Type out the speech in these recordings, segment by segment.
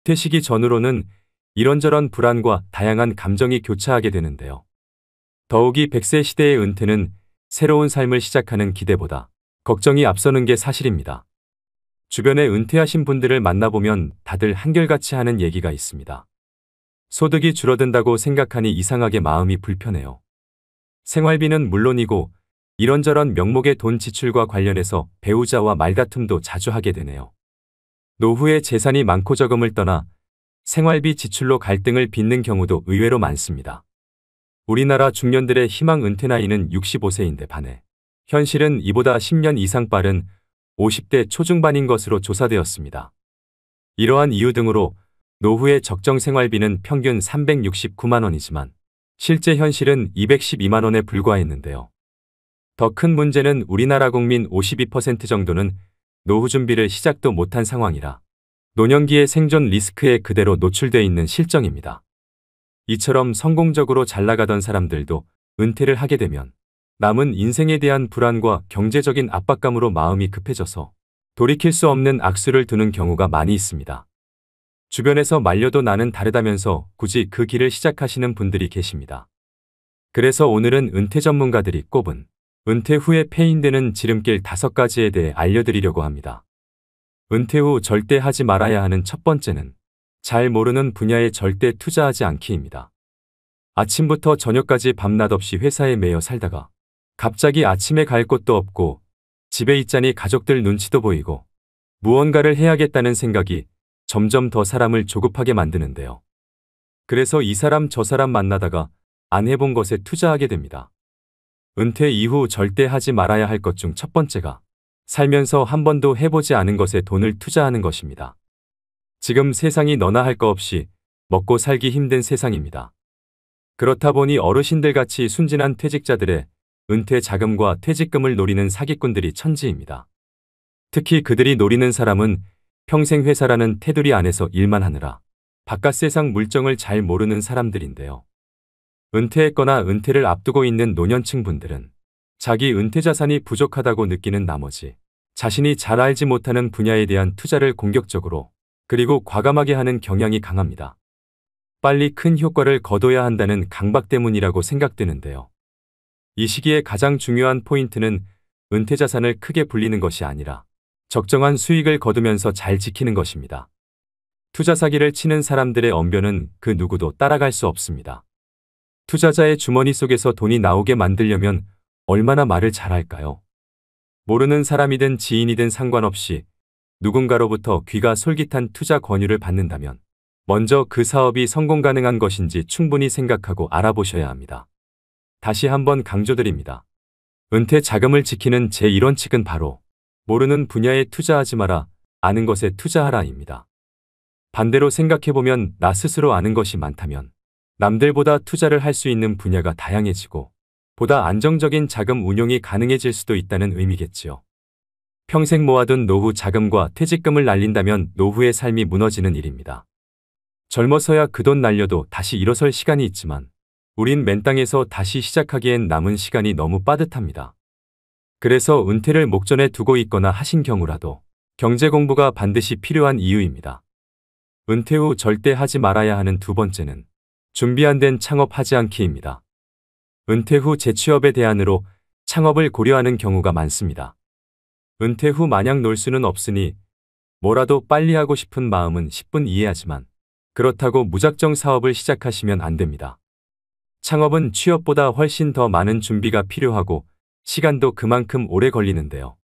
퇴시기 전후로는 이런저런 불안과 다양한 감정이 교차하게 되는데요. 더욱이 100세 시대의 은퇴는 새로운 삶을 시작하는 기대보다 걱정이 앞서는 게 사실입니다. 주변에 은퇴하신 분들을 만나보면 다들 한결같이 하는 얘기가 있습니다. 소득이 줄어든다고 생각하니 이상하게 마음이 불편해요. 생활비는 물론이고 이런저런 명목의 돈 지출과 관련해서 배우자와 말다툼도 자주 하게 되네요. 노후에 재산이 많고 적음을 떠나 생활비 지출로 갈등을 빚는 경우도 의외로 많습니다. 우리나라 중년들의 희망 은퇴 나이는 65세인데 반해 현실은 이보다 10년 이상 빠른 50대 초중반인 것으로 조사되었습니다. 이러한 이유 등으로 노후의 적정 생활비는 평균 369만 원이지만 실제 현실은 212만 원에 불과했는데요. 더 큰 문제는 우리나라 국민 52% 정도는 노후 준비를 시작도 못한 상황이라 노년기의 생존 리스크에 그대로 노출돼 있는 실정입니다. 이처럼 성공적으로 잘 나가던 사람들도 은퇴를 하게 되면 남은 인생에 대한 불안과 경제적인 압박감으로 마음이 급해져서 돌이킬 수 없는 악수를 두는 경우가 많이 있습니다. 주변에서 말려도 나는 다르다면서 굳이 그 길을 시작하시는 분들이 계십니다. 그래서 오늘은 은퇴 전문가들이 꼽은 은퇴 후에 패인되는 지름길 5가지에 대해 알려드리려고 합니다. 은퇴 후 절대 하지 말아야 하는 첫 번째는 잘 모르는 분야에 절대 투자하지 않기입니다. 아침부터 저녁까지 밤낮 없이 회사에 매여 살다가 갑자기 아침에 갈 곳도 없고 집에 있자니 가족들 눈치도 보이고 무언가를 해야겠다는 생각이 점점 더 사람을 조급하게 만드는데요. 그래서 이 사람 저 사람 만나다가 안 해본 것에 투자하게 됩니다. 은퇴 이후 절대 하지 말아야 할 것 중 첫 번째가 살면서 한 번도 해보지 않은 것에 돈을 투자하는 것입니다. 지금 세상이 너나 할 거 없이 먹고 살기 힘든 세상입니다. 그렇다 보니 어르신들같이 순진한 퇴직자들의 은퇴 자금과 퇴직금을 노리는 사기꾼들이 천지입니다. 특히 그들이 노리는 사람은 평생 회사라는 테두리 안에서 일만 하느라 바깥 세상 물정을 잘 모르는 사람들인데요. 은퇴했거나 은퇴를 앞두고 있는 노년층 분들은 자기 은퇴 자산이 부족하다고 느끼는 나머지 자신이 잘 알지 못하는 분야에 대한 투자를 공격적으로 그리고 과감하게 하는 경향이 강합니다. 빨리 큰 효과를 거둬야 한다는 강박 때문이라고 생각되는데요. 이 시기에 가장 중요한 포인트는 은퇴 자산을 크게 불리는 것이 아니라 적정한 수익을 거두면서 잘 지키는 것입니다. 투자 사기를 치는 사람들의 언변은 그 누구도 따라갈 수 없습니다. 투자자의 주머니 속에서 돈이 나오게 만들려면 얼마나 말을 잘할까요? 모르는 사람이든 지인이든 상관없이 누군가로부터 귀가 솔깃한 투자 권유를 받는다면 먼저 그 사업이 성공 가능한 것인지 충분히 생각하고 알아보셔야 합니다. 다시 한번 강조드립니다. 은퇴 자금을 지키는 제1원칙은 바로 모르는 분야에 투자하지 마라, 아는 것에 투자하라입니다. 반대로 생각해보면 나 스스로 아는 것이 많다면 남들보다 투자를 할 수 있는 분야가 다양해지고 보다 안정적인 자금 운용이 가능해질 수도 있다는 의미겠지요. 평생 모아둔 노후 자금과 퇴직금을 날린다면 노후의 삶이 무너지는 일입니다. 젊어서야 그 돈 날려도 다시 일어설 시간이 있지만 우린 맨 땅에서 다시 시작하기엔 남은 시간이 너무 빠듯합니다. 그래서 은퇴를 목전에 두고 있거나 하신 경우라도 경제 공부가 반드시 필요한 이유입니다. 은퇴 후 절대 하지 말아야 하는 두 번째는 준비 안 된 창업하지 않기입니다. 은퇴 후 재취업의 대안으로 창업을 고려하는 경우가 많습니다. 은퇴 후 마냥 놀 수는 없으니 뭐라도 빨리 하고 싶은 마음은 10분 이해하지만 그렇다고 무작정 사업을 시작하시면 안 됩니다. 창업은 취업보다 훨씬 더 많은 준비가 필요하고 시간도 그만큼 오래 걸리는데요.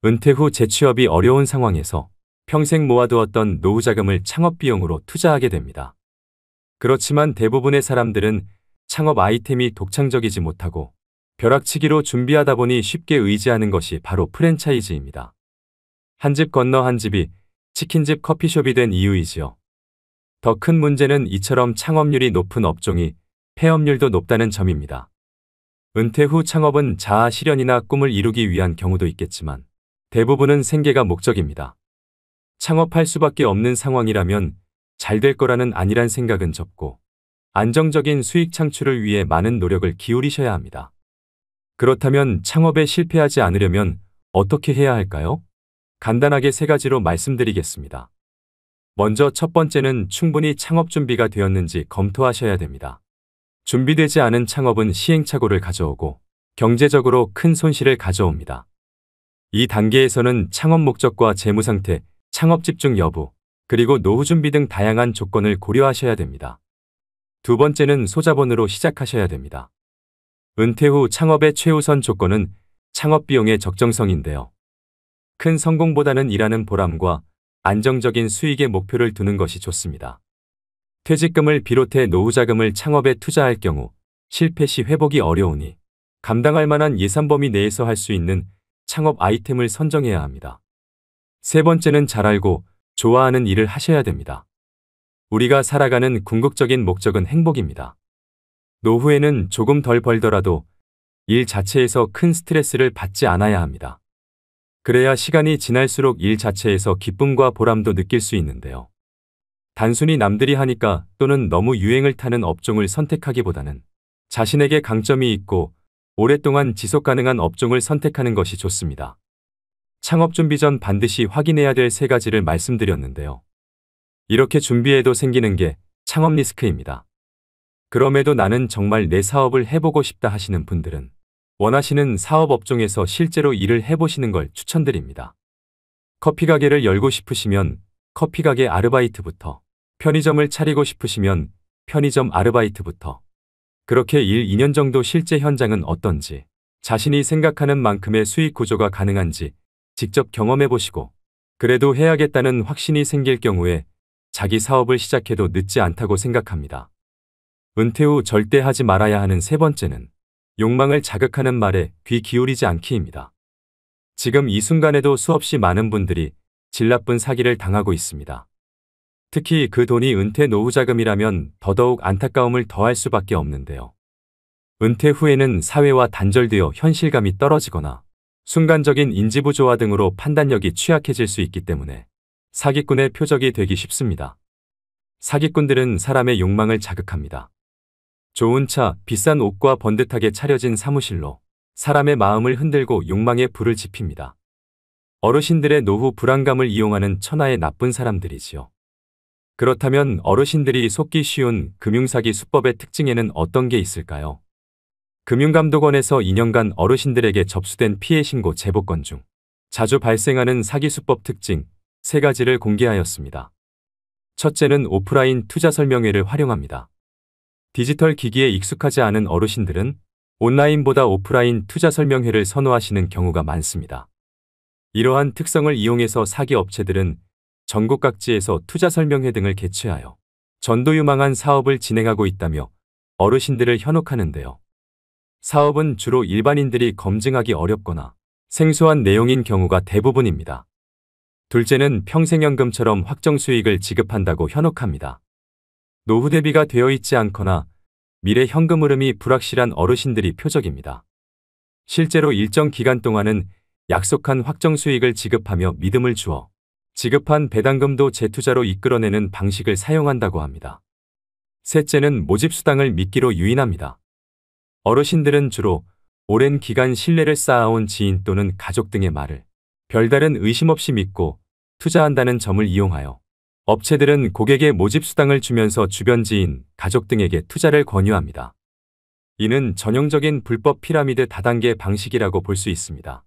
은퇴 후 재취업이 어려운 상황에서 평생 모아두었던 노후 자금을 창업 비용으로 투자하게 됩니다. 그렇지만 대부분의 사람들은 창업 아이템이 독창적이지 못하고 벼락치기로 준비하다 보니 쉽게 의지하는 것이 바로 프랜차이즈입니다. 한 집 건너 한 집이 치킨집 커피숍이 된 이유이지요. 더 큰 문제는 이처럼 창업률이 높은 업종이 폐업률도 높다는 점입니다. 은퇴 후 창업은 자아 실현이나 꿈을 이루기 위한 경우도 있겠지만 대부분은 생계가 목적입니다. 창업할 수밖에 없는 상황이라면 잘 될 거라는 안일한 생각은 접고 안정적인 수익 창출을 위해 많은 노력을 기울이셔야 합니다. 그렇다면 창업에 실패하지 않으려면 어떻게 해야 할까요? 간단하게 3가지로 말씀드리겠습니다. 먼저 첫 번째는 충분히 창업 준비가 되었는지 검토하셔야 됩니다. 준비되지 않은 창업은 시행착오를 가져오고 경제적으로 큰 손실을 가져옵니다. 이 단계에서는 창업 목적과 재무 상태, 창업 집중 여부, 그리고 노후 준비 등 다양한 조건을 고려하셔야 됩니다. 두 번째는 소자본으로 시작하셔야 됩니다. 은퇴 후 창업의 최우선 조건은 창업 비용의 적정성인데요. 큰 성공보다는 일하는 보람과 안정적인 수익의 목표를 두는 것이 좋습니다. 퇴직금을 비롯해 노후 자금을 창업에 투자할 경우 실패 시 회복이 어려우니 감당할 만한 예산 범위 내에서 할 수 있는 창업 아이템을 선정해야 합니다. 세 번째는 잘 알고 좋아하는 일을 하셔야 됩니다. 우리가 살아가는 궁극적인 목적은 행복입니다. 노후에는 조금 덜 벌더라도 일 자체에서 큰 스트레스를 받지 않아야 합니다. 그래야 시간이 지날수록 일 자체에서 기쁨과 보람도 느낄 수 있는데요. 단순히 남들이 하니까 또는 너무 유행을 타는 업종을 선택하기보다는 자신에게 강점이 있고 오랫동안 지속 가능한 업종을 선택하는 것이 좋습니다. 창업 준비 전 반드시 확인해야 될 세 가지를 말씀드렸는데요. 이렇게 준비해도 생기는 게 창업 리스크입니다. 그럼에도 나는 정말 내 사업을 해보고 싶다 하시는 분들은 원하시는 사업 업종에서 실제로 일을 해보시는 걸 추천드립니다. 커피 가게를 열고 싶으시면 커피 가게 아르바이트부터, 편의점을 차리고 싶으시면 편의점 아르바이트부터, 그렇게 1, 2년 정도 실제 현장은 어떤지, 자신이 생각하는 만큼의 수익 구조가 가능한지 직접 경험해 보시고, 그래도 해야겠다는 확신이 생길 경우에 자기 사업을 시작해도 늦지 않다고 생각합니다. 은퇴 후 절대 하지 말아야 하는 세 번째는 욕망을 자극하는 말에 귀 기울이지 않기입니다. 지금 이 순간에도 수없이 많은 분들이 질 나쁜 사기를 당하고 있습니다. 특히 그 돈이 은퇴 노후 자금이라면 더더욱 안타까움을 더할 수밖에 없는데요. 은퇴 후에는 사회와 단절되어 현실감이 떨어지거나 순간적인 인지부조화 등으로 판단력이 취약해질 수 있기 때문에 사기꾼의 표적이 되기 쉽습니다. 사기꾼들은 사람의 욕망을 자극합니다. 좋은 차, 비싼 옷과 번듯하게 차려진 사무실로 사람의 마음을 흔들고 욕망의 불을 지핍니다. 어르신들의 노후 불안감을 이용하는 천하의 나쁜 사람들이지요. 그렇다면 어르신들이 속기 쉬운 금융사기 수법의 특징에는 어떤 게 있을까요? 금융감독원에서 2년간 어르신들에게 접수된 피해 신고 제보 건 중 자주 발생하는 사기 수법 특징 3가지를 공개하였습니다. 첫째는 오프라인 투자 설명회를 활용합니다. 디지털 기기에 익숙하지 않은 어르신들은 온라인보다 오프라인 투자 설명회를 선호하시는 경우가 많습니다. 이러한 특성을 이용해서 사기 업체들은 전국 각지에서 투자 설명회 등을 개최하여 전도유망한 사업을 진행하고 있다며 어르신들을 현혹하는데요. 사업은 주로 일반인들이 검증하기 어렵거나 생소한 내용인 경우가 대부분입니다. 둘째는 평생연금처럼 확정 수익을 지급한다고 현혹합니다. 노후 대비가 되어 있지 않거나 미래 현금 흐름이 불확실한 어르신들이 표적입니다. 실제로 일정 기간 동안은 약속한 확정 수익을 지급하며 믿음을 주어 지급한 배당금도 재투자로 이끌어내는 방식을 사용한다고 합니다. 셋째는 모집수당을 미끼로 유인합니다. 어르신들은 주로 오랜 기간 신뢰를 쌓아온 지인 또는 가족 등의 말을 별다른 의심 없이 믿고 투자한다는 점을 이용하여 업체들은 고객의 모집수당을 주면서 주변 지인, 가족 등에게 투자를 권유합니다. 이는 전형적인 불법 피라미드 다단계 방식이라고 볼 수 있습니다.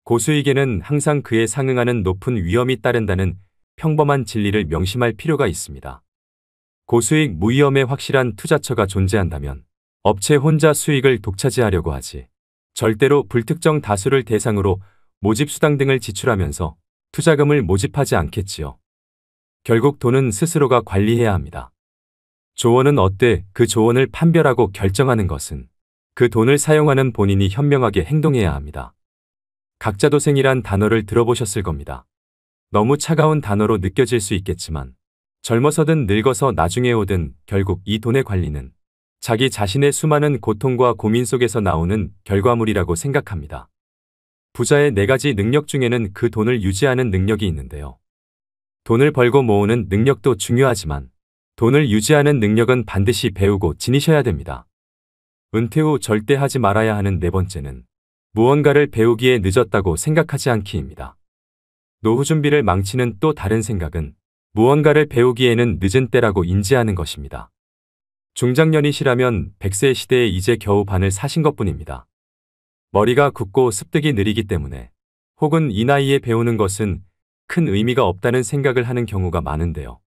고수익에는 항상 그에 상응하는 높은 위험이 따른다는 평범한 진리를 명심할 필요가 있습니다. 고수익 무위험의 확실한 투자처가 존재한다면 업체 혼자 수익을 독차지하려고 하지 절대로 불특정 다수를 대상으로 모집수당 등을 지출하면서 투자금을 모집하지 않겠지요. 결국 돈은 스스로가 관리해야 합니다. 조언은 어때? 그 조언을 판별하고 결정하는 것은 그 돈을 사용하는 본인이 현명하게 행동해야 합니다. 각자도생이란 단어를 들어보셨을 겁니다. 너무 차가운 단어로 느껴질 수 있겠지만 젊어서든 늙어서 나중에 오든 결국 이 돈의 관리는 자기 자신의 수많은 고통과 고민 속에서 나오는 결과물이라고 생각합니다. 부자의 4가지 능력 중에는 그 돈을 유지하는 능력이 있는데요. 돈을 벌고 모으는 능력도 중요하지만 돈을 유지하는 능력은 반드시 배우고 지니셔야 됩니다. 은퇴 후 절대 하지 말아야 하는 4번째는 무언가를 배우기에 늦었다고 생각하지 않기입니다. 노후 준비를 망치는 또 다른 생각은 무언가를 배우기에는 늦은 때라고 인지하는 것입니다. 중장년이시라면 100세 시대에 이제 겨우 반을 사신 것뿐입니다. 머리가 굳고 습득이 느리기 때문에 혹은 이 나이에 배우는 것은 큰 의미가 없다는 생각을 하는 경우가 많은데요.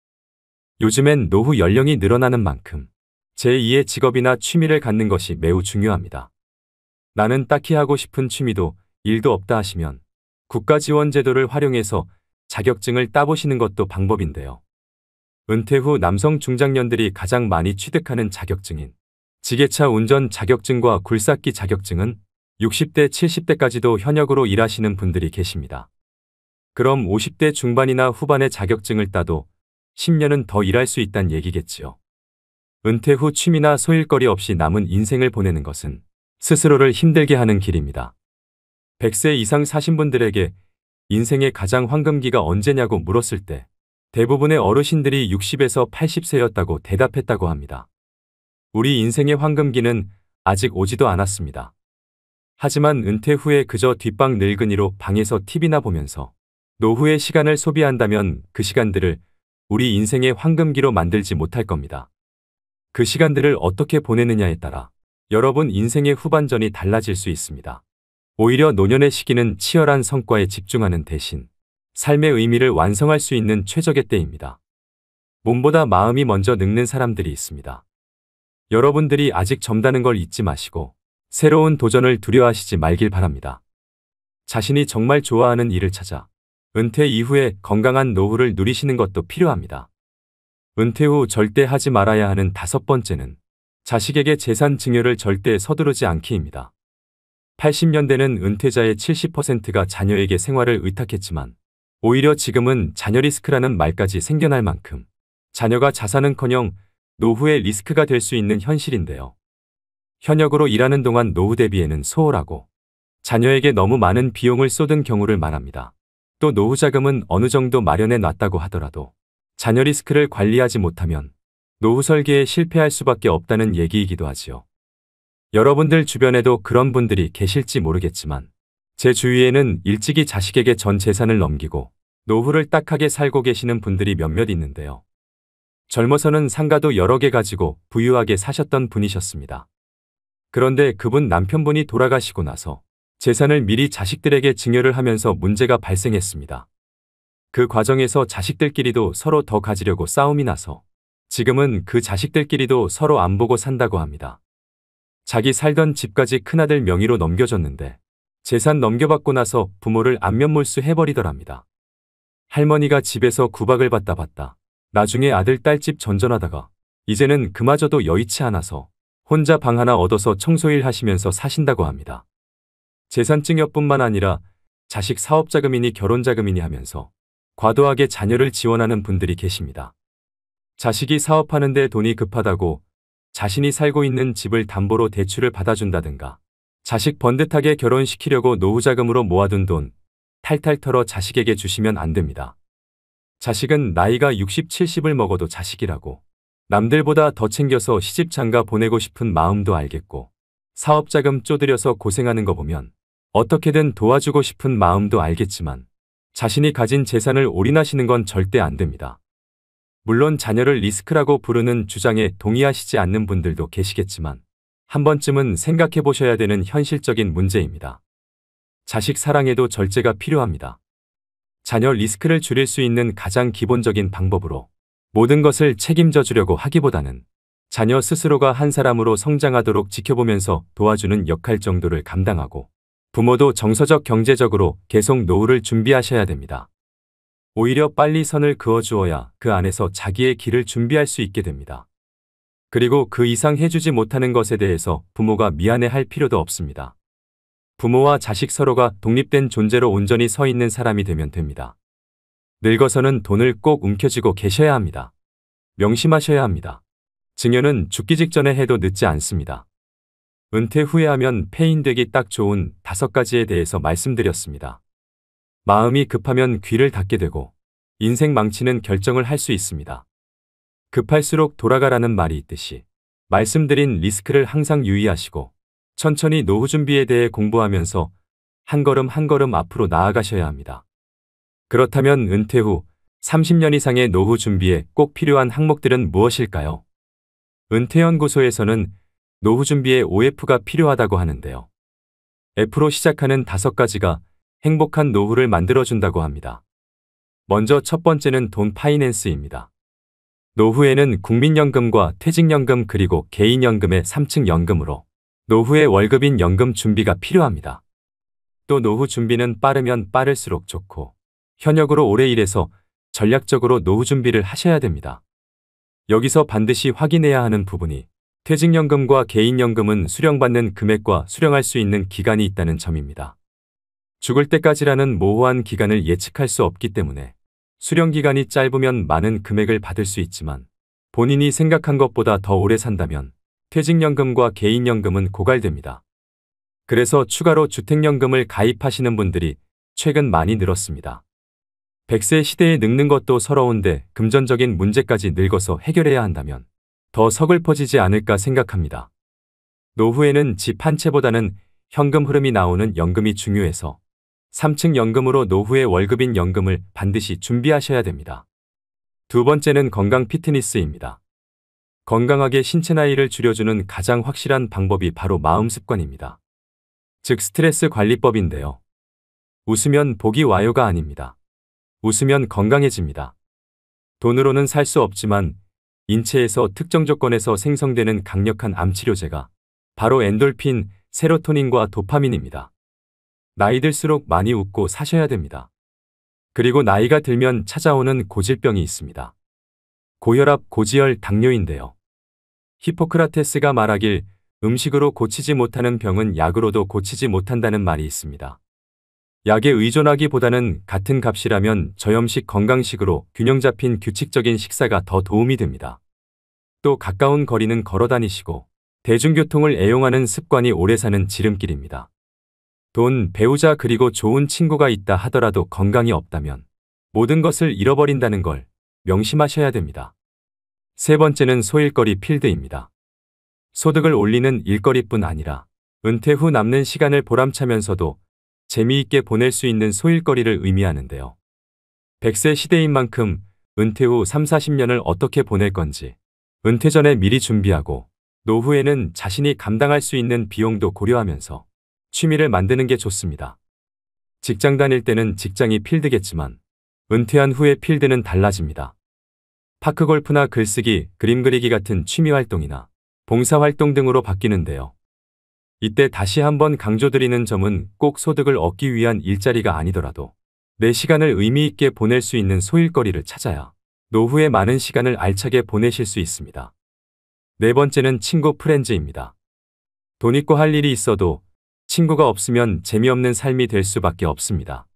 요즘엔 노후 연령이 늘어나는 만큼 제2의 직업이나 취미를 갖는 것이 매우 중요합니다. 나는 딱히 하고 싶은 취미도 일도 없다 하시면 국가지원제도를 활용해서 자격증을 따보시는 것도 방법인데요. 은퇴 후 남성 중장년들이 가장 많이 취득하는 자격증인 지게차 운전 자격증과 굴삭기 자격증은 60대, 70대까지도 현역으로 일하시는 분들이 계십니다. 그럼 50대 중반이나 후반의 자격증을 따도 10년은 더 일할 수 있다는 얘기겠지요. 은퇴 후 취미나 소일거리 없이 남은 인생을 보내는 것은 스스로를 힘들게 하는 길입니다. 100세 이상 사신 분들에게 인생의 가장 황금기가 언제냐고 물었을 때 대부분의 어르신들이 60에서 80세였다고 대답했다고 합니다. 우리 인생의 황금기는 아직 오지도 않았습니다. 하지만 은퇴 후에 그저 뒷방 늙은이로 방에서 TV나 보면서 노후의 시간을 소비한다면 그 시간들을 우리 인생의 황금기로 만들지 못할 겁니다. 그 시간들을 어떻게 보내느냐에 따라 여러분 인생의 후반전이 달라질 수 있습니다. 오히려 노년의 시기는 치열한 성과에 집중하는 대신 삶의 의미를 완성할 수 있는 최적의 때입니다. 몸보다 마음이 먼저 늙는 사람들이 있습니다. 여러분들이 아직 젊다는 걸 잊지 마시고 새로운 도전을 두려워하시지 말길 바랍니다. 자신이 정말 좋아하는 일을 찾아 은퇴 이후에 건강한 노후를 누리시는 것도 필요합니다. 은퇴 후 절대 하지 말아야 하는 5번째는 자식에게 재산 증여를 절대 서두르지 않기입니다. 80년대는 은퇴자의 70%가 자녀에게 생활을 의탁했지만 오히려 지금은 자녀 리스크라는 말까지 생겨날 만큼 자녀가 자산은커녕 노후의 리스크가 될 수 있는 현실인데요. 현역으로 일하는 동안 노후 대비에는 소홀하고 자녀에게 너무 많은 비용을 쏟은 경우를 말합니다. 또 노후 자금은 어느 정도 마련해 놨다고 하더라도 자녀 리스크를 관리하지 못하면 노후 설계에 실패할 수밖에 없다는 얘기이기도 하지요. 여러분들 주변에도 그런 분들이 계실지 모르겠지만 제 주위에는 일찍이 자식에게 전 재산을 넘기고 노후를 딱하게 살고 계시는 분들이 몇몇 있는데요. 젊어서는 상가도 여러 개 가지고 부유하게 사셨던 분이셨습니다. 그런데 그분 남편분이 돌아가시고 나서 재산을 미리 자식들에게 증여를 하면서 문제가 발생했습니다. 그 과정에서 자식들끼리도 서로 더 가지려고 싸움이 나서 지금은 그 자식들끼리도 서로 안 보고 산다고 합니다. 자기 살던 집까지 큰아들 명의로 넘겨줬는데 재산 넘겨받고 나서 부모를 안면몰수 해버리더랍니다. 할머니가 집에서 구박을 받다 나중에 아들 딸집 전전하다가 이제는 그마저도 여의치 않아서 혼자 방 하나 얻어서 청소일 하시면서 사신다고 합니다. 재산증여뿐만 아니라 자식 사업자금이니 결혼자금이니 하면서 과도하게 자녀를 지원하는 분들이 계십니다. 자식이 사업하는데 돈이 급하다고 자신이 살고 있는 집을 담보로 대출을 받아준다든가 자식 번듯하게 결혼시키려고 노후자금으로 모아둔 돈 탈탈 털어 자식에게 주시면 안 됩니다. 자식은 나이가 60, 70을 먹어도 자식이라고 남들보다 더 챙겨서 시집 장가 보내고 싶은 마음도 알겠고 사업자금 쪼들여서 고생하는 거 보면 어떻게든 도와주고 싶은 마음도 알겠지만 자신이 가진 재산을 올인하시는 건 절대 안 됩니다. 물론 자녀를 리스크라고 부르는 주장에 동의하시지 않는 분들도 계시겠지만 한 번쯤은 생각해 보셔야 되는 현실적인 문제입니다. 자식 사랑에도 절제가 필요합니다. 자녀 리스크를 줄일 수 있는 가장 기본적인 방법으로 모든 것을 책임져 주려고 하기보다는 자녀 스스로가 한 사람으로 성장하도록 지켜보면서 도와주는 역할 정도를 감당하고 부모도 정서적 경제적으로 계속 노후를 준비하셔야 됩니다. 오히려 빨리 선을 그어주어야 그 안에서 자기의 길을 준비할 수 있게 됩니다. 그리고 그 이상 해주지 못하는 것에 대해서 부모가 미안해할 필요도 없습니다. 부모와 자식 서로가 독립된 존재로 온전히 서 있는 사람이 되면 됩니다. 늙어서는 돈을 꼭 움켜쥐고 계셔야 합니다. 명심하셔야 합니다. 증여는 죽기 직전에 해도 늦지 않습니다. 은퇴 후에 하면 폐인되기 딱 좋은 5가지에 대해서 말씀드렸습니다. 마음이 급하면 귀를 닫게 되고 인생 망치는 결정을 할 수 있습니다. 급할수록 돌아가라는 말이 있듯이 말씀드린 리스크를 항상 유의하시고 천천히 노후 준비에 대해 공부하면서 한 걸음 한 걸음 앞으로 나아가셔야 합니다. 그렇다면 은퇴 후 30년 이상의 노후 준비에 꼭 필요한 항목들은 무엇일까요? 은퇴연구소에서는 노후 준비에 OF가 필요하다고 하는데요. F로 시작하는 5가지가 행복한 노후를 만들어준다고 합니다. 먼저 첫 번째는 돈 파이낸스입니다. 노후에는 국민연금과 퇴직연금 그리고 개인연금의 3층 연금으로 노후의 월급인 연금 준비가 필요합니다. 또 노후 준비는 빠르면 빠를수록 좋고 현역으로 오래 일해서 전략적으로 노후 준비를 하셔야 됩니다. 여기서 반드시 확인해야 하는 부분이 퇴직연금과 개인연금은 수령받는 금액과 수령할 수 있는 기간이 있다는 점입니다. 죽을 때까지라는 모호한 기간을 예측할 수 없기 때문에 수령 기간이 짧으면 많은 금액을 받을 수 있지만 본인이 생각한 것보다 더 오래 산다면 퇴직연금과 개인연금은 고갈됩니다. 그래서 추가로 주택연금을 가입하시는 분들이 최근 많이 늘었습니다. 100세 시대에 늙는 것도 서러운데 금전적인 문제까지 늙어서 해결해야 한다면 더 서글퍼지지 않을까 생각합니다. 노후에는 집 한 채보다는 현금 흐름이 나오는 연금이 중요해서 3층 연금으로 노후의 월급인 연금을 반드시 준비하셔야 됩니다. 두 번째는 건강 피트니스입니다. 건강하게 신체 나이를 줄여주는 가장 확실한 방법이 바로 마음 습관입니다. 즉 스트레스 관리법인데요. 웃으면 복이 와요가 아닙니다. 웃으면 건강해집니다. 돈으로는 살 수 없지만 인체에서 특정 조건에서 생성되는 강력한 암치료제가 바로 엔돌핀, 세로토닌과 도파민입니다. 나이 들수록 많이 웃고 사셔야 됩니다. 그리고 나이가 들면 찾아오는 고질병이 있습니다. 고혈압, 고지혈, 당뇨인데요. 히포크라테스가 말하길 음식으로 고치지 못하는 병은 약으로도 고치지 못한다는 말이 있습니다. 약에 의존하기보다는 같은 값이라면 저염식 건강식으로 균형 잡힌 규칙적인 식사가 더 도움이 됩니다. 또 가까운 거리는 걸어 다니시고 대중교통을 애용하는 습관이 오래 사는 지름길입니다. 돈, 배우자 그리고 좋은 친구가 있다 하더라도 건강이 없다면 모든 것을 잃어버린다는 걸 명심하셔야 됩니다. 세 번째는 소일거리 필드입니다. 소득을 올리는 일거리뿐 아니라 은퇴 후 남는 시간을 보람차면서도 재미있게 보낼 수 있는 소일거리를 의미하는데요. 100세 시대인 만큼 은퇴 후 3, 40년을 어떻게 보낼 건지 은퇴 전에 미리 준비하고 노후에는 자신이 감당할 수 있는 비용도 고려하면서 취미를 만드는 게 좋습니다. 직장 다닐 때는 직장이 필드겠지만 은퇴한 후의 필드는 달라집니다. 파크골프나 글쓰기, 그림 그리기 같은 취미 활동이나 봉사활동 등으로 바뀌는데요. 이때 다시 한번 강조드리는 점은 꼭 소득을 얻기 위한 일자리가 아니더라도 내 시간을 의미 있게 보낼 수 있는 소일거리를 찾아야 노후에 많은 시간을 알차게 보내실 수 있습니다. 네 번째는 친구 프렌즈입니다. 돈 있고 할 일이 있어도 친구가 없으면 재미없는 삶이 될 수밖에 없습니다.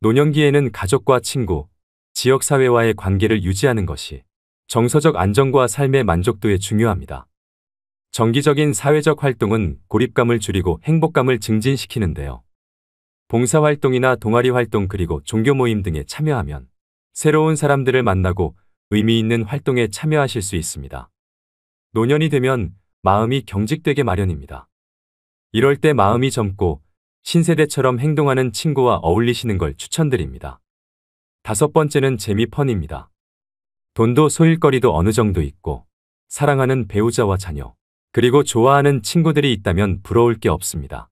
노년기에는 가족과 친구, 지역사회와의 관계를 유지하는 것이 정서적 안정과 삶의 만족도에 중요합니다. 정기적인 사회적 활동은 고립감을 줄이고 행복감을 증진시키는데요. 봉사활동이나 동아리 활동 그리고 종교 모임 등에 참여하면 새로운 사람들을 만나고 의미 있는 활동에 참여하실 수 있습니다. 노년이 되면 마음이 경직되게 마련입니다. 이럴 때 마음이 젊고 신세대처럼 행동하는 친구와 어울리시는 걸 추천드립니다. 다섯 번째는 재미펀입니다. 돈도 소일거리도 어느 정도 있고 사랑하는 배우자와 자녀, 그리고 좋아하는 친구들이 있다면 부러울 게 없습니다.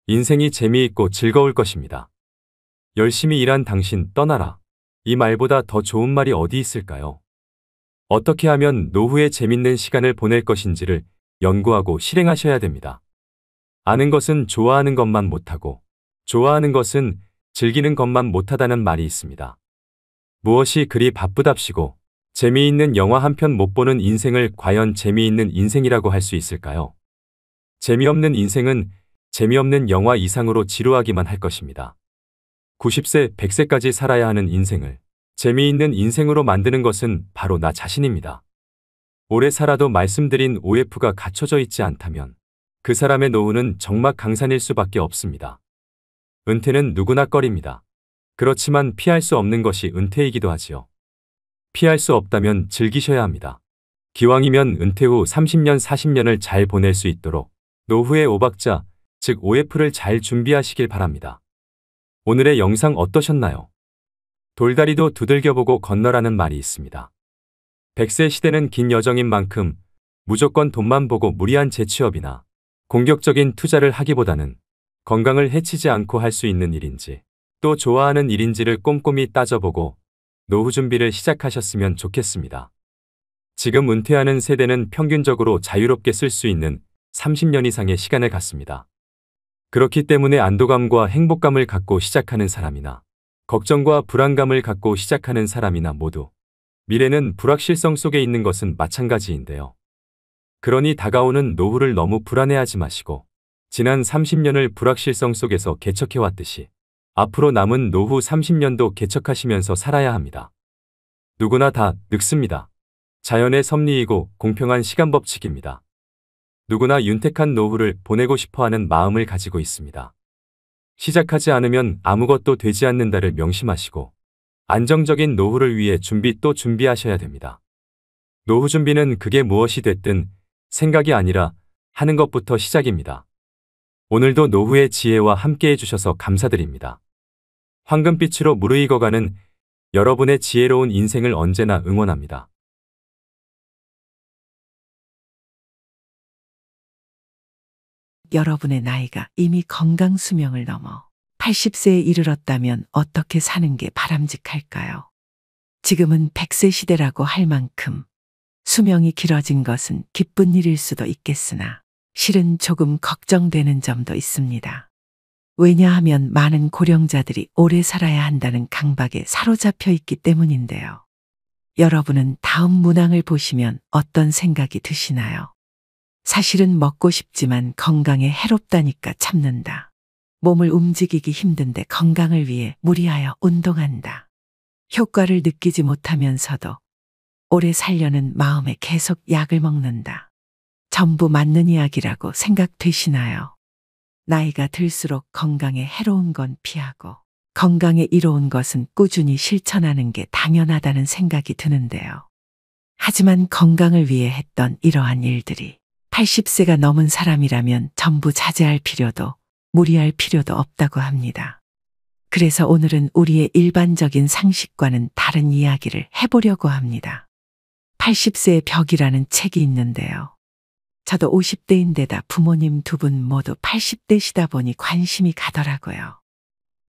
인생이 재미있고 즐거울 것입니다. 열심히 일한 당신 떠나라. 이 말보다 더 좋은 말이 어디 있을까요? 어떻게 하면 노후에 재밌는 시간을 보낼 것인지를 연구하고 실행하셔야 됩니다. 아는 것은 좋아하는 것만 못하고 좋아하는 것은 즐기는 것만 못하다는 말이 있습니다. 무엇이 그리 바쁘답시고 재미있는 영화 한 편 못 보는 인생을 과연 재미있는 인생이라고 할 수 있을까요? 재미없는 인생은 재미없는 영화 이상으로 지루하기만 할 것입니다. 90세, 100세까지 살아야 하는 인생을 재미있는 인생으로 만드는 것은 바로 나 자신입니다. 오래 살아도 말씀드린 OF가 갖춰져 있지 않다면 그 사람의 노후는 적막강산일 수밖에 없습니다. 은퇴는 누구나 꺼립니다. 그렇지만 피할 수 없는 것이 은퇴이기도 하지요. 피할 수 없다면 즐기셔야 합니다. 기왕이면 은퇴 후 30년, 40년을 잘 보낼 수 있도록 노후의 5박자, 즉 OF를 잘 준비하시길 바랍니다. 오늘의 영상 어떠셨나요? 돌다리도 두들겨보고 건너라는 말이 있습니다. 100세 시대는 긴 여정인 만큼 무조건 돈만 보고 무리한 재취업이나 공격적인 투자를 하기보다는 건강을 해치지 않고 할 수 있는 일인지 또 좋아하는 일인지를 꼼꼼히 따져보고 노후 준비를 시작하셨으면 좋겠습니다. 지금 은퇴하는 세대는 평균적으로 자유롭게 쓸 수 있는 30년 이상의 시간을 갖습니다. 그렇기 때문에 안도감과 행복감을 갖고 시작하는 사람이나 걱정과 불안감을 갖고 시작하는 사람이나 모두 미래는 불확실성 속에 있는 것은 마찬가지인데요. 그러니 다가오는 노후를 너무 불안해하지 마시고 지난 30년을 불확실성 속에서 개척해왔듯이 앞으로 남은 노후 30년도 개척하시면서 살아야 합니다. 누구나 다 늙습니다. 자연의 섭리이고 공평한 시간 법칙입니다. 누구나 윤택한 노후를 보내고 싶어하는 마음을 가지고 있습니다. 시작하지 않으면 아무것도 되지 않는다를 명심하시고 안정적인 노후를 위해 준비하셔야 됩니다. 노후 준비는 그게 무엇이 됐든 생각이 아니라 하는 것부터 시작입니다. 오늘도 노후의 지혜와 함께해 주셔서 감사드립니다. 황금빛으로 무르익어가는 여러분의 지혜로운 인생을 언제나 응원합니다. 여러분의 나이가 이미 건강 수명을 넘어 80세에 이르렀다면 어떻게 사는 게 바람직할까요? 지금은 100세 시대라고 할 만큼 수명이 길어진 것은 기쁜 일일 수도 있겠으나 실은 조금 걱정되는 점도 있습니다. 왜냐하면 많은 고령자들이 오래 살아야 한다는 강박에 사로잡혀 있기 때문인데요. 여러분은 다음 문항을 보시면 어떤 생각이 드시나요? 사실은 먹고 싶지만 건강에 해롭다니까 참는다. 몸을 움직이기 힘든데 건강을 위해 무리하여 운동한다. 효과를 느끼지 못하면서도 오래 살려는 마음에 계속 약을 먹는다. 전부 맞는 이야기라고 생각되시나요? 나이가 들수록 건강에 해로운 건 피하고 건강에 이로운 것은 꾸준히 실천하는 게 당연하다는 생각이 드는데요. 하지만 건강을 위해 했던 이러한 일들이 80세가 넘은 사람이라면 전부 자제할 필요도 무리할 필요도 없다고 합니다. 그래서 오늘은 우리의 일반적인 상식과는 다른 이야기를 해보려고 합니다. 80세의 벽이라는 책이 있는데요. 저도 50대인데다 부모님 두 분 모두 80대시다 보니 관심이 가더라고요.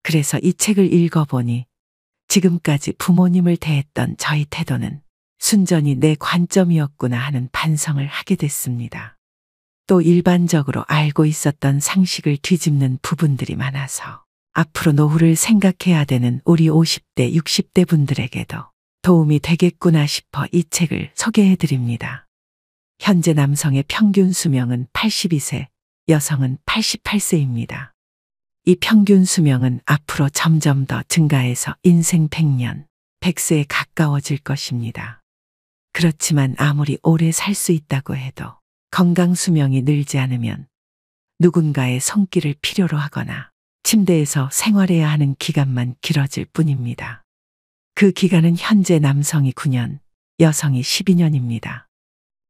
그래서 이 책을 읽어보니 지금까지 부모님을 대했던 저희 태도는 순전히 내 관점이었구나 하는 반성을 하게 됐습니다. 또 일반적으로 알고 있었던 상식을 뒤집는 부분들이 많아서 앞으로 노후를 생각해야 되는 우리 50대, 60대 분들에게도 도움이 되겠구나 싶어 이 책을 소개해 드립니다. 현재 남성의 평균 수명은 82세, 여성은 88세입니다. 이 평균 수명은 앞으로 점점 더 증가해서 인생 100년, 100세에 가까워질 것입니다. 그렇지만 아무리 오래 살 수 있다고 해도 건강 수명이 늘지 않으면 누군가의 손길을 필요로 하거나 침대에서 생활해야 하는 기간만 길어질 뿐입니다. 그 기간은 현재 남성이 9년, 여성이 12년입니다.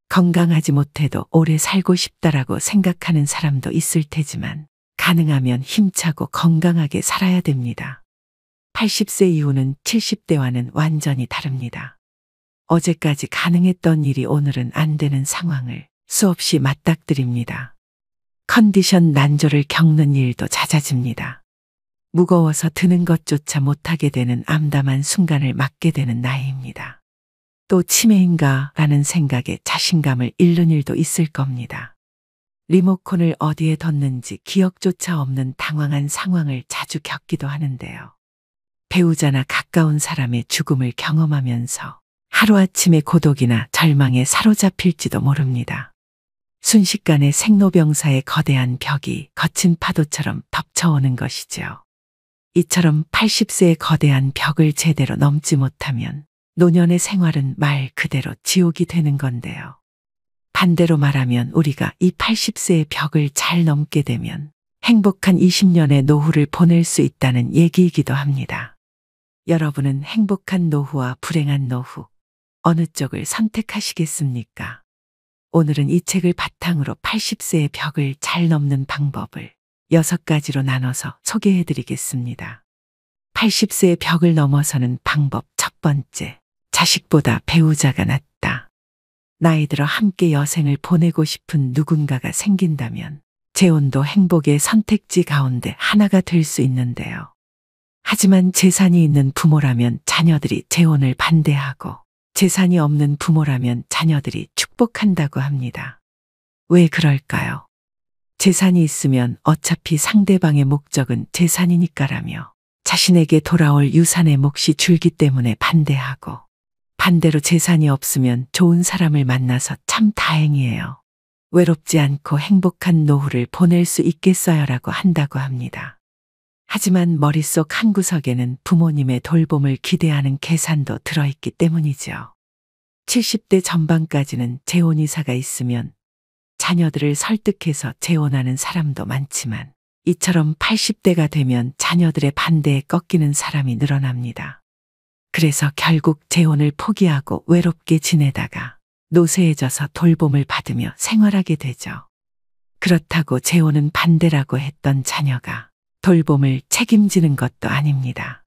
건강하지 못해도 오래 살고 싶다라고 생각하는 사람도 있을 테지만 가능하면 힘차고 건강하게 살아야 됩니다. 80세 이후는 70대와는 완전히 다릅니다. 어제까지 가능했던 일이 오늘은 안 되는 상황을 수없이 맞닥뜨립니다. 컨디션 난조를 겪는 일도 잦아집니다. 무거워서 드는 것조차 못하게 되는 암담한 순간을 맞게 되는 나이입니다. 또 치매인가 라는 생각에 자신감을 잃는 일도 있을 겁니다. 리모컨을 어디에 뒀는지 기억조차 없는 당황한 상황을 자주 겪기도 하는데요. 배우자나 가까운 사람의 죽음을 경험하면서 하루아침에 고독이나 절망에 사로잡힐지도 모릅니다. 순식간에 생로병사의 거대한 벽이 거친 파도처럼 덮쳐오는 것이죠. 이처럼 80세의 거대한 벽을 제대로 넘지 못하면 노년의 생활은 말 그대로 지옥이 되는 건데요. 반대로 말하면 우리가 이 80세의 벽을 잘 넘게 되면 행복한 20년의 노후를 보낼 수 있다는 얘기이기도 합니다. 여러분은 행복한 노후와 불행한 노후, 어느 쪽을 선택하시겠습니까? 오늘은 이 책을 바탕으로 80세의 벽을 잘 넘는 방법을 6가지로 나눠서 소개해 드리겠습니다. 80세의 벽을 넘어서는 방법 첫 번째. 자식보다 배우자가 낫다. 나이 들어 함께 여생을 보내고 싶은 누군가가 생긴다면 재혼도 행복의 선택지 가운데 하나가 될 수 있는데요. 하지만 재산이 있는 부모라면 자녀들이 재혼을 반대하고 재산이 없는 부모라면 자녀들이 축복한다고 합니다. 왜 그럴까요? 재산이 있으면 어차피 상대방의 목적은 재산이니까라며 자신에게 돌아올 유산의 몫이 줄기 때문에 반대하고, 반대로 재산이 없으면 좋은 사람을 만나서 참 다행이에요. 외롭지 않고 행복한 노후를 보낼 수 있겠어요라고 한다고 합니다. 하지만 머릿속 한구석에는 부모님의 돌봄을 기대하는 계산도 들어있기 때문이죠. 70대 전반까지는 재혼이사가 있으면 자녀들을 설득해서 재혼하는 사람도 많지만 이처럼 80대가 되면 자녀들의 반대에 꺾이는 사람이 늘어납니다. 그래서 결국 재혼을 포기하고 외롭게 지내다가 노쇠해져서 돌봄을 받으며 생활하게 되죠. 그렇다고 재혼은 반대라고 했던 자녀가 돌봄을 책임지는 것도 아닙니다.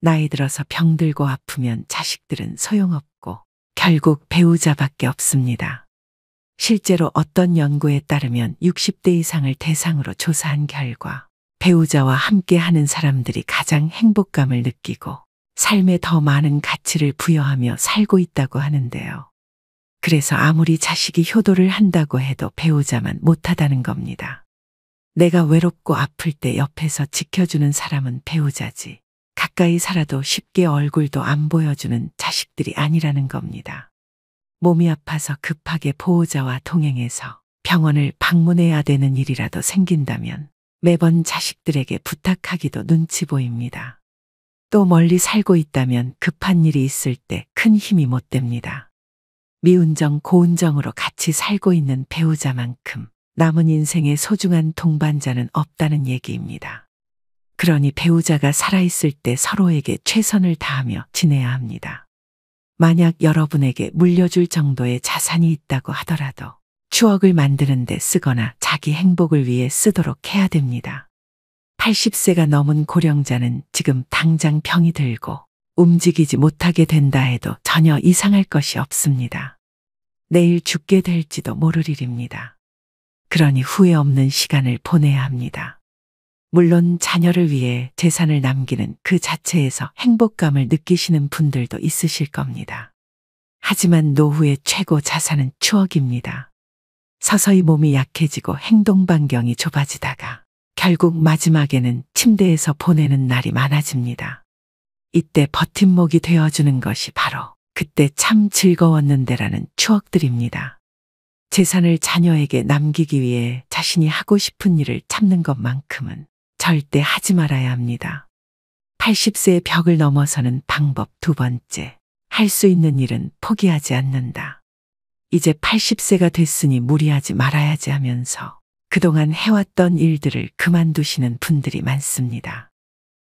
나이 들어서 병들고 아프면 자식들은 소용없고 결국 배우자밖에 없습니다. 실제로 어떤 연구에 따르면 60대 이상을 대상으로 조사한 결과 배우자와 함께 하는 사람들이 가장 행복감을 느끼고 삶에 더 많은 가치를 부여하며 살고 있다고 하는데요. 그래서 아무리 자식이 효도를 한다고 해도 배우자만 못하다는 겁니다. 내가 외롭고 아플 때 옆에서 지켜주는 사람은 배우자지, 가까이 살아도 쉽게 얼굴도 안 보여주는 자식들이 아니라는 겁니다. 몸이 아파서 급하게 보호자와 동행해서 병원을 방문해야 되는 일이라도 생긴다면 매번 자식들에게 부탁하기도 눈치 보입니다. 또 멀리 살고 있다면 급한 일이 있을 때 큰 힘이 못 됩니다. 미운정 고운정으로 같이 살고 있는 배우자만큼 남은 인생의 소중한 동반자는 없다는 얘기입니다. 그러니 배우자가 살아있을 때 서로에게 최선을 다하며 지내야 합니다. 만약 여러분에게 물려줄 정도의 자산이 있다고 하더라도 추억을 만드는 데 쓰거나 자기 행복을 위해 쓰도록 해야 됩니다. 80세가 넘은 고령자는 지금 당장 병이 들고 움직이지 못하게 된다 해도 전혀 이상할 것이 없습니다. 내일 죽게 될지도 모를 일입니다. 그러니 후회 없는 시간을 보내야 합니다. 물론 자녀를 위해 재산을 남기는 그 자체에서 행복감을 느끼시는 분들도 있으실 겁니다. 하지만 노후의 최고 자산은 추억입니다. 서서히 몸이 약해지고 행동 반경이 좁아지다가 결국 마지막에는 침대에서 보내는 날이 많아집니다. 이때 버팀목이 되어주는 것이 바로 그때 참 즐거웠는데라는 추억들입니다. 재산을 자녀에게 남기기 위해 자신이 하고 싶은 일을 참는 것만큼은 절대 하지 말아야 합니다. 80세의 벽을 넘어서는 방법 두 번째. 할 수 있는 일은 포기하지 않는다. 이제 80세가 됐으니 무리하지 말아야지 하면서 그동안 해왔던 일들을 그만두시는 분들이 많습니다.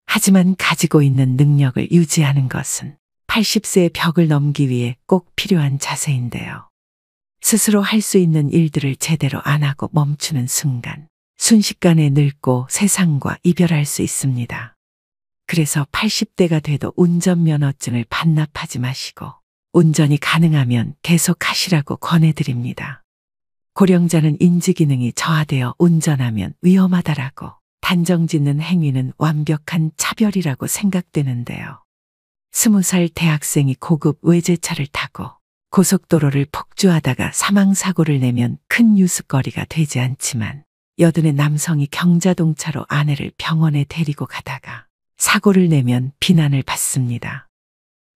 하지만 가지고 있는 능력을 유지하는 것은 80세의 벽을 넘기 위해 꼭 필요한 자세인데요. 스스로 할 수 있는 일들을 제대로 안 하고 멈추는 순간 순식간에 늙고 세상과 이별할 수 있습니다. 그래서 80대가 돼도 운전면허증을 반납하지 마시고 운전이 가능하면 계속 하시라고 권해드립니다. 고령자는 인지기능이 저하되어 운전하면 위험하다라고 단정짓는 행위는 완벽한 차별이라고 생각되는데요. 20살 대학생이 고급 외제차를 타고 고속도로를 폭주하다가 사망사고를 내면 큰 뉴스거리가 되지 않지만 80의 남성이 경자동차로 아내를 병원에 데리고 가다가 사고를 내면 비난을 받습니다.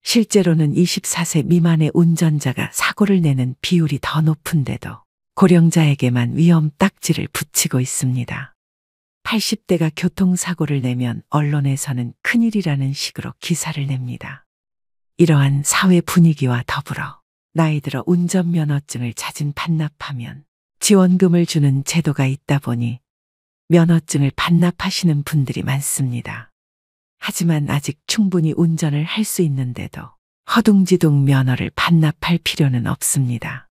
실제로는 24세 미만의 운전자가 사고를 내는 비율이 더 높은데도 고령자에게만 위험 딱지를 붙이고 있습니다. 80대가 교통사고를 내면 언론에서는 큰일이라는 식으로 기사를 냅니다. 이러한 사회 분위기와 더불어 나이 들어 운전면허증을 자진 반납하면 지원금을 주는 제도가 있다 보니 면허증을 반납하시는 분들이 많습니다. 하지만 아직 충분히 운전을 할 수 있는데도 허둥지둥 면허를 반납할 필요는 없습니다.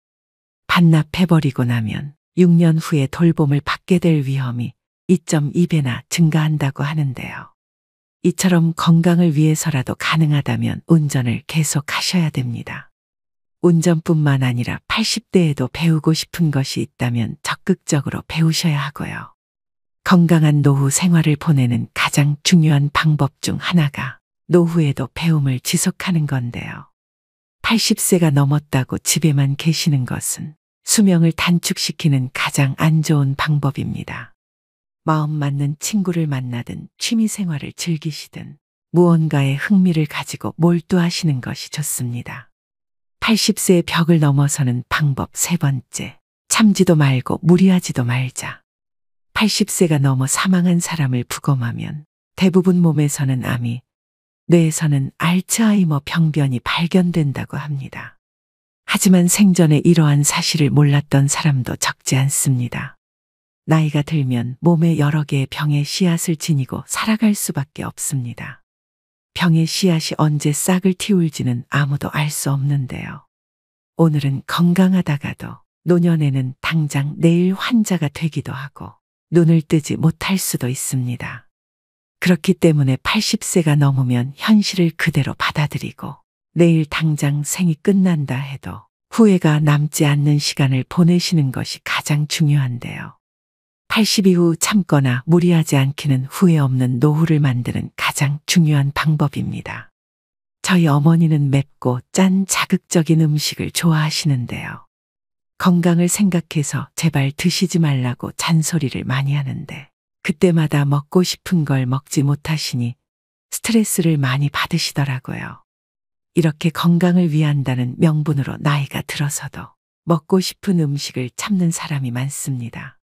반납해버리고 나면 6년 후에 돌봄을 받게 될 위험이 2.2배나 증가한다고 하는데요. 이처럼 건강을 위해서라도 가능하다면 운전을 계속 하셔야 됩니다. 운전뿐만 아니라 80대에도 배우고 싶은 것이 있다면 적극적으로 배우셔야 하고요. 건강한 노후 생활을 보내는 가장 중요한 방법 중 하나가 노후에도 배움을 지속하는 건데요. 80세가 넘었다고 집에만 계시는 것은 수명을 단축시키는 가장 안 좋은 방법입니다. 마음 맞는 친구를 만나든 취미 생활을 즐기시든 무언가에 흥미를 가지고 몰두하시는 것이 좋습니다. 80세의 벽을 넘어서는 방법 세 번째, 참지도 말고 무리하지도 말자. 80세가 넘어 사망한 사람을 부검하면 대부분 몸에서는 암이, 뇌에서는 알츠하이머 병변이 발견된다고 합니다. 하지만 생전에 이러한 사실을 몰랐던 사람도 적지 않습니다. 나이가 들면 몸에 여러 개의 병의 씨앗을 지니고 살아갈 수밖에 없습니다. 병의 씨앗이 언제 싹을 틔울지는 아무도 알 수 없는데요. 오늘은 건강하다가도 노년에는 당장 내일 환자가 되기도 하고 눈을 뜨지 못할 수도 있습니다. 그렇기 때문에 80세가 넘으면 현실을 그대로 받아들이고 내일 당장 생이 끝난다 해도 후회가 남지 않는 시간을 보내시는 것이 가장 중요한데요. 80 이후 참거나 무리하지 않기는 후회 없는 노후를 만드는 가장 중요한 방법입니다. 저희 어머니는 맵고 짠 자극적인 음식을 좋아하시는데요. 건강을 생각해서 제발 드시지 말라고 잔소리를 많이 하는데 그때마다 먹고 싶은 걸 먹지 못하시니 스트레스를 많이 받으시더라고요. 이렇게 건강을 위한다는 명분으로 나이가 들어서도 먹고 싶은 음식을 참는 사람이 많습니다.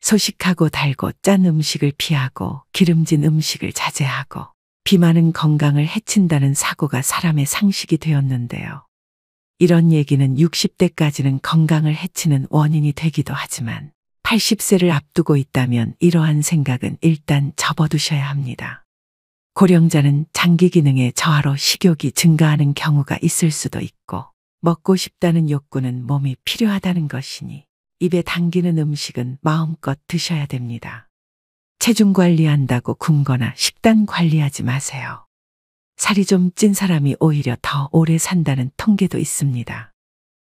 소식하고 달고 짠 음식을 피하고 기름진 음식을 자제하고 비 많은 건강을 해친다는 사고가 사람의 상식이 되었는데요. 이런 얘기는 60대까지는 건강을 해치는 원인이 되기도 하지만 80세를 앞두고 있다면 이러한 생각은 일단 접어두셔야 합니다. 고령자는 장기 기능의 저하로 식욕이 증가하는 경우가 있을 수도 있고 먹고 싶다는 욕구는 몸이 필요하다는 것이니 입에 당기는 음식은 마음껏 드셔야 됩니다. 체중 관리한다고 굶거나 식단 관리하지 마세요. 살이 좀 찐 사람이 오히려 더 오래 산다는 통계도 있습니다.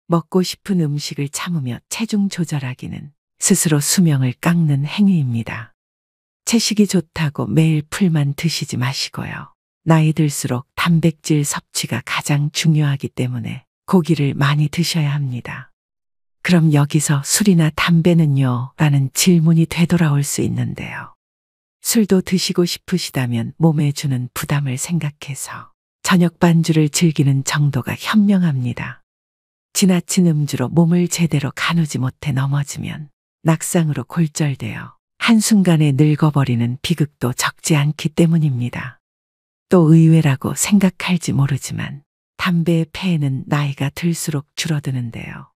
먹고 싶은 음식을 참으며 체중 조절하기는 스스로 수명을 깎는 행위입니다. 채식이 좋다고 매일 풀만 드시지 마시고요. 나이 들수록 단백질 섭취가 가장 중요하기 때문에 고기를 많이 드셔야 합니다. 그럼 여기서 술이나 담배는요? 라는 질문이 되돌아올 수 있는데요. 술도 드시고 싶으시다면 몸에 주는 부담을 생각해서 저녁 반주를 즐기는 정도가 현명합니다. 지나친 음주로 몸을 제대로 가누지 못해 넘어지면 낙상으로 골절되어 한순간에 늙어버리는 비극도 적지 않기 때문입니다. 또 의외라고 생각할지 모르지만 담배의 폐해는 나이가 들수록 줄어드는데요.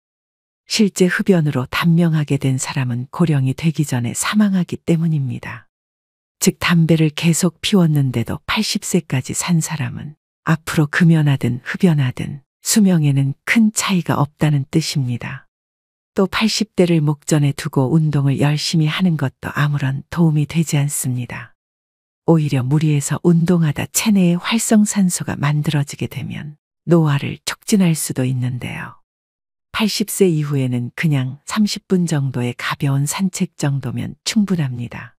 실제 흡연으로 단명하게 된 사람은 고령이 되기 전에 사망하기 때문입니다. 즉 담배를 계속 피웠는데도 80세까지 산 사람은 앞으로 금연하든 흡연하든 수명에는 큰 차이가 없다는 뜻입니다. 또 80대를 목전에 두고 운동을 열심히 하는 것도 아무런 도움이 되지 않습니다. 오히려 무리해서 운동하다 체내에 활성산소가 만들어지게 되면 노화를 촉진할 수도 있는데요. 80세 이후에는 그냥 30분 정도의 가벼운 산책 정도면 충분합니다.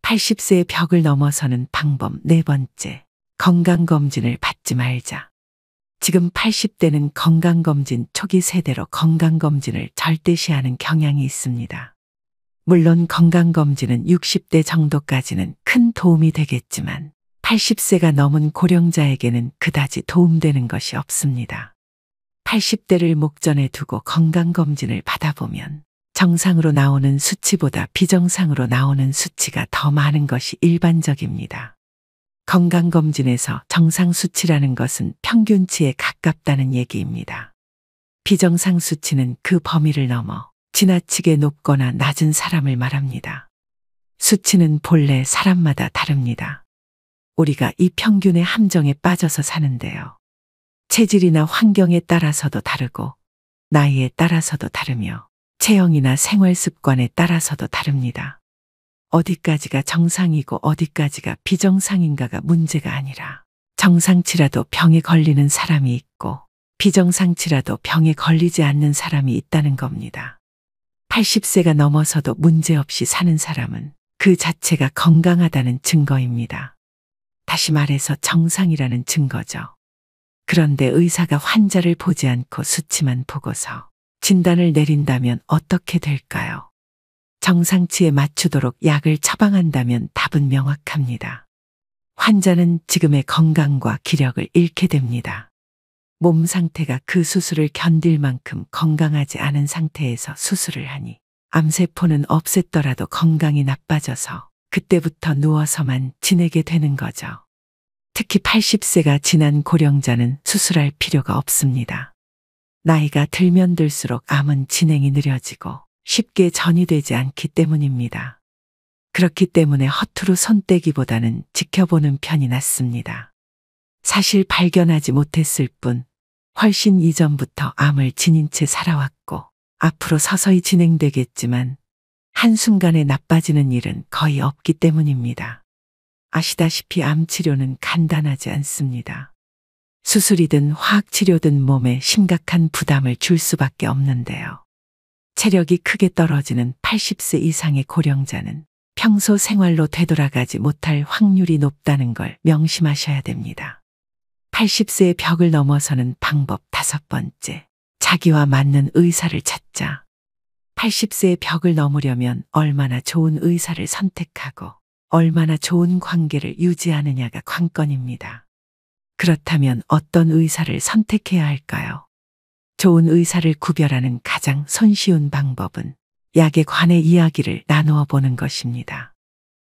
80세의 벽을 넘어서는 방법 네 번째, 건강검진을 받지 말자. 지금 80대는 건강검진 초기 세대로 건강검진을 절대시하는 경향이 있습니다. 물론 건강검진은 60대 정도까지는 큰 도움이 되겠지만 80세가 넘은 고령자에게는 그다지 도움되는 것이 없습니다. 80대를 목전에 두고 건강검진을 받아보면 정상으로 나오는 수치보다 비정상으로 나오는 수치가 더 많은 것이 일반적입니다. 건강검진에서 정상 수치라는 것은 평균치에 가깝다는 얘기입니다. 비정상 수치는 그 범위를 넘어 지나치게 높거나 낮은 사람을 말합니다. 수치는 본래 사람마다 다릅니다. 우리가 이 평균의 함정에 빠져서 사는데요. 체질이나 환경에 따라서도 다르고 나이에 따라서도 다르며 체형이나 생활 습관에 따라서도 다릅니다. 어디까지가 정상이고 어디까지가 비정상인가가 문제가 아니라 정상치라도 병에 걸리는 사람이 있고 비정상치라도 병에 걸리지 않는 사람이 있다는 겁니다. 80세가 넘어서도 문제없이 사는 사람은 그 자체가 건강하다는 증거입니다. 다시 말해서 정상이라는 증거죠. 그런데 의사가 환자를 보지 않고 수치만 보고서 진단을 내린다면 어떻게 될까요? 정상치에 맞추도록 약을 처방한다면 답은 명확합니다. 환자는 지금의 건강과 기력을 잃게 됩니다. 몸 상태가 그 수술을 견딜 만큼 건강하지 않은 상태에서 수술을 하니 암세포는 없앴더라도 건강이 나빠져서 그때부터 누워서만 지내게 되는 거죠. 특히 80세가 지난 고령자는 수술할 필요가 없습니다. 나이가 들면 들수록 암은 진행이 느려지고 쉽게 전이되지 않기 때문입니다. 그렇기 때문에 허투루 손떼기보다는 지켜보는 편이 낫습니다. 사실 발견하지 못했을 뿐 훨씬 이전부터 암을 지닌 채 살아왔고 앞으로 서서히 진행되겠지만 한순간에 나빠지는 일은 거의 없기 때문입니다. 아시다시피 암 치료는 간단하지 않습니다. 수술이든 화학치료든 몸에 심각한 부담을 줄 수밖에 없는데요. 체력이 크게 떨어지는 80세 이상의 고령자는 평소 생활로 되돌아가지 못할 확률이 높다는 걸 명심하셔야 됩니다. 80세의 벽을 넘어서는 방법 5번째, 자기와 맞는 의사를 찾자. 80세의 벽을 넘으려면 얼마나 좋은 의사를 선택하고 얼마나 좋은 관계를 유지하느냐가 관건입니다. 그렇다면 어떤 의사를 선택해야 할까요? 좋은 의사를 구별하는 가장 손쉬운 방법은 약에 관해 이야기를 나누어 보는 것입니다.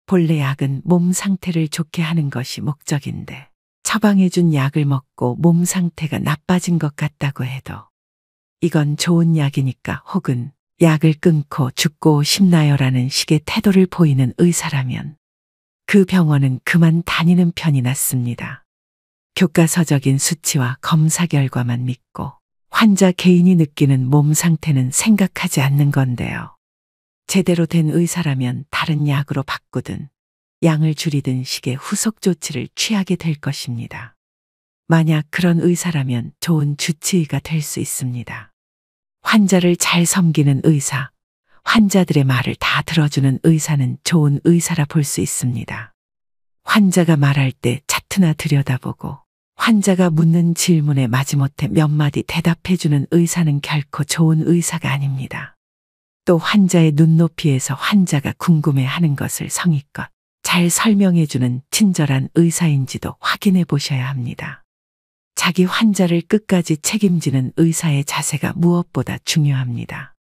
본래 약은 몸 상태를 좋게 하는 것이 목적인데 처방해준 약을 먹고 몸 상태가 나빠진 것 같다고 해도 이건 좋은 약이니까 혹은 약을 끊고 죽고 싶나요라는 식의 태도를 보이는 의사라면 그 병원은 그만 다니는 편이 낫습니다. 교과서적인 수치와 검사 결과만 믿고 환자 개인이 느끼는 몸 상태는 생각하지 않는 건데요. 제대로 된 의사라면 다른 약으로 바꾸든 양을 줄이든 식의 후속 조치를 취하게 될 것입니다. 만약 그런 의사라면 좋은 주치의가 될 수 있습니다. 환자를 잘 섬기는 의사, 환자들의 말을 다 들어주는 의사는 좋은 의사라 볼 수 있습니다. 환자가 말할 때 차트나 들여다보고 환자가 묻는 질문에 마지못해 몇 마디 대답해주는 의사는 결코 좋은 의사가 아닙니다. 또 환자의 눈높이에서 환자가 궁금해하는 것을 성의껏 잘 설명해주는 친절한 의사인지도 확인해 보셔야 합니다. 자기 환자를 끝까지 책임지는 의사의 자세가 무엇보다 중요합니다.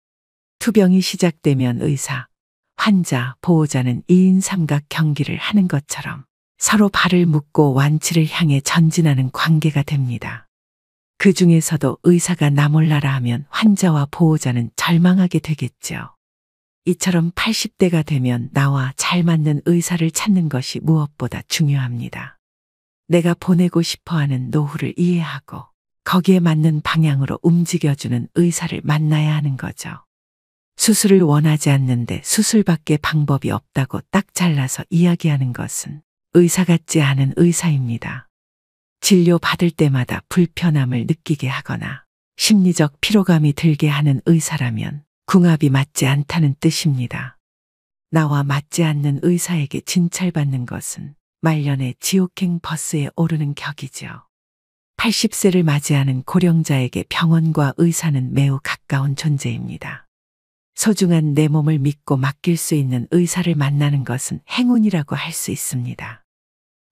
투병이 시작되면 의사, 환자, 보호자는 2인 삼각 경기를 하는 것처럼 서로 발을 묶고 완치를 향해 전진하는 관계가 됩니다. 그 중에서도 의사가 나 몰라라 하면 환자와 보호자는 절망하게 되겠죠. 이처럼 80대가 되면 나와 잘 맞는 의사를 찾는 것이 무엇보다 중요합니다. 내가 보내고 싶어하는 노후를 이해하고 거기에 맞는 방향으로 움직여주는 의사를 만나야 하는 거죠. 수술을 원하지 않는데 수술밖에 방법이 없다고 딱 잘라서 이야기하는 것은 의사 같지 않은 의사입니다. 진료 받을 때마다 불편함을 느끼게 하거나 심리적 피로감이 들게 하는 의사라면 궁합이 맞지 않다는 뜻입니다. 나와 맞지 않는 의사에게 진찰받는 것은 말년에 지옥행 버스에 오르는 격이죠. 80세를 맞이하는 고령자에게 병원과 의사는 매우 가까운 존재입니다. 소중한 내 몸을 믿고 맡길 수 있는 의사를 만나는 것은 행운이라고 할 수 있습니다.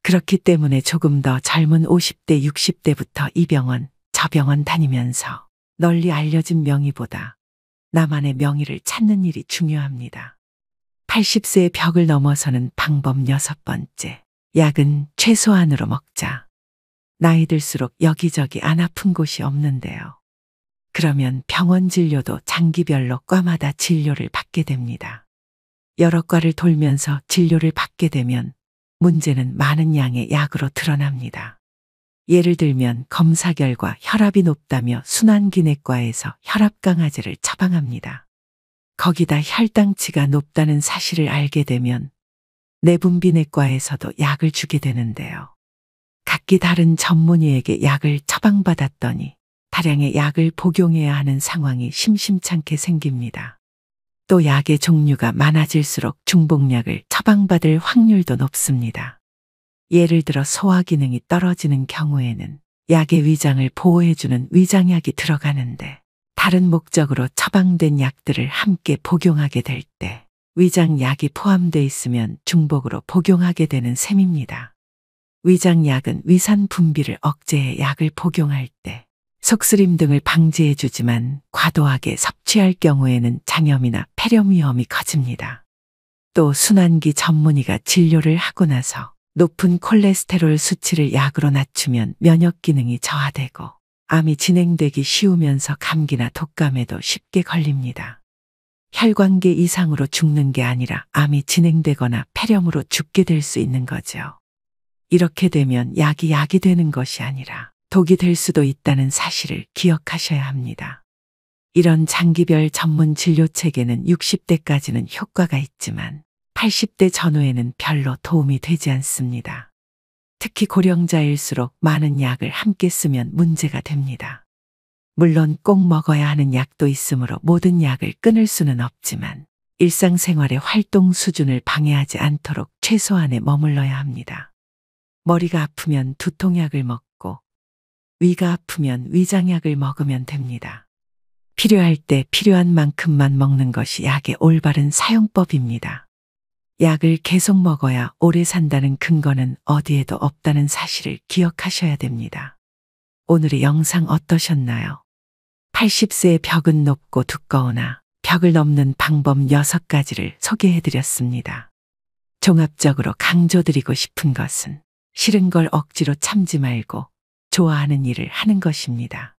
그렇기 때문에 조금 더 젊은 50대, 60대부터 이 병원, 저 병원 다니면서 널리 알려진 명의보다 나만의 명의를 찾는 일이 중요합니다. 80세의 벽을 넘어서는 방법 6번째. 약은 최소한으로 먹자. 나이 들수록 여기저기 안 아픈 곳이 없는데요. 그러면 병원 진료도 장기별로 과마다 진료를 받게 됩니다. 여러 과를 돌면서 진료를 받게 되면 문제는 많은 양의 약으로 드러납니다. 예를 들면 검사 결과 혈압이 높다며 순환기내과에서 혈압 강화제를 처방합니다. 거기다 혈당치가 높다는 사실을 알게 되면 내분비내과에서도 약을 주게 되는데요. 각기 다른 전문의에게 약을 처방받았더니 다량의 약을 복용해야 하는 상황이 심심찮게 생깁니다. 또 약의 종류가 많아질수록 중복약을 처방받을 확률도 높습니다. 예를 들어 소화 기능이 떨어지는 경우에는 약의 위장을 보호해주는 위장약이 들어가는데 다른 목적으로 처방된 약들을 함께 복용하게 될 때 위장약이 포함되어 있으면 중복으로 복용하게 되는 셈입니다. 위장약은 위산 분비를 억제해 약을 복용할 때 속쓰림 등을 방지해 주지만 과도하게 섭취할 경우에는 장염이나 폐렴 위험이 커집니다. 또 순환기 전문의가 진료를 하고 나서 높은 콜레스테롤 수치를 약으로 낮추면 면역 기능이 저하되고 암이 진행되기 쉬우면서 감기나 독감에도 쉽게 걸립니다. 혈관계 이상으로 죽는 게 아니라 암이 진행되거나 폐렴으로 죽게 될 수 있는 거죠. 이렇게 되면 약이 되는 것이 아니라 독이 될 수도 있다는 사실을 기억하셔야 합니다. 이런 장기별 전문 진료 체계는 60대까지는 효과가 있지만 80대 전후에는 별로 도움이 되지 않습니다. 특히 고령자일수록 많은 약을 함께 쓰면 문제가 됩니다. 물론 꼭 먹어야 하는 약도 있으므로 모든 약을 끊을 수는 없지만 일상생활의 활동 수준을 방해하지 않도록 최소한에 머물러야 합니다. 머리가 아프면 두통약을 먹고 위가 아프면 위장약을 먹으면 됩니다. 필요할 때 필요한 만큼만 먹는 것이 약의 올바른 사용법입니다. 약을 계속 먹어야 오래 산다는 근거는 어디에도 없다는 사실을 기억하셔야 됩니다. 오늘의 영상 어떠셨나요? 80세의 벽은 높고 두꺼우나 벽을 넘는 방법 6가지를 소개해드렸습니다. 종합적으로 강조드리고 싶은 것은 싫은 걸 억지로 참지 말고 좋아하는 일을 하는 것입니다.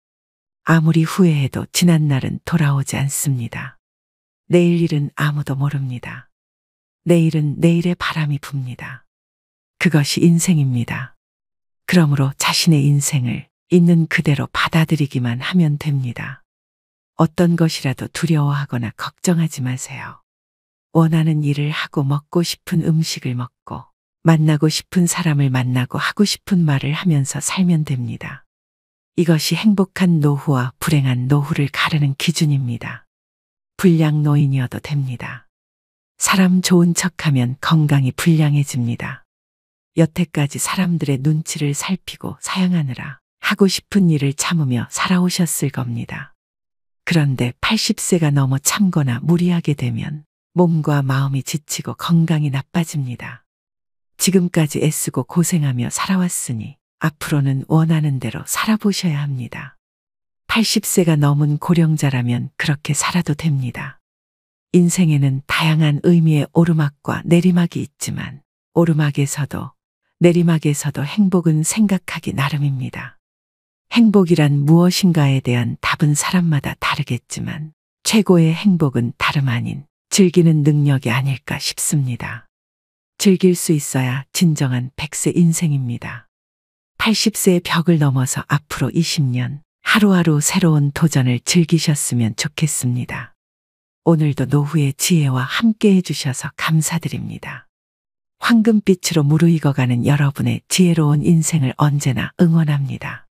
아무리 후회해도 지난 날은 돌아오지 않습니다. 내일 일은 아무도 모릅니다. 내일은 내일의 바람이 붑니다. 그것이 인생입니다. 그러므로 자신의 인생을 있는 그대로 받아들이기만 하면 됩니다. 어떤 것이라도 두려워하거나 걱정하지 마세요. 원하는 일을 하고 먹고 싶은 음식을 먹고 만나고 싶은 사람을 만나고 하고 싶은 말을 하면서 살면 됩니다. 이것이 행복한 노후와 불행한 노후를 가르는 기준입니다. 불량 노인이어도 됩니다. 사람 좋은 척하면 건강이 불량해집니다. 여태까지 사람들의 눈치를 살피고 사양하느라 하고 싶은 일을 참으며 살아오셨을 겁니다. 그런데 80세가 넘어 참거나 무리하게 되면 몸과 마음이 지치고 건강이 나빠집니다. 지금까지 애쓰고 고생하며 살아왔으니 앞으로는 원하는 대로 살아보셔야 합니다. 80세가 넘은 고령자라면 그렇게 살아도 됩니다. 인생에는 다양한 의미의 오르막과 내리막이 있지만 오르막에서도 내리막에서도 행복은 생각하기 나름입니다. 행복이란 무엇인가에 대한 답은 사람마다 다르겠지만 최고의 행복은 다름 아닌 즐기는 능력이 아닐까 싶습니다. 즐길 수 있어야 진정한 100세 인생입니다. 80세의 벽을 넘어서 앞으로 20년 하루하루 새로운 도전을 즐기셨으면 좋겠습니다. 오늘도 노후의 지혜와 함께 해주셔서 감사드립니다. 황금빛으로 무르익어가는 여러분의 지혜로운 인생을 언제나 응원합니다.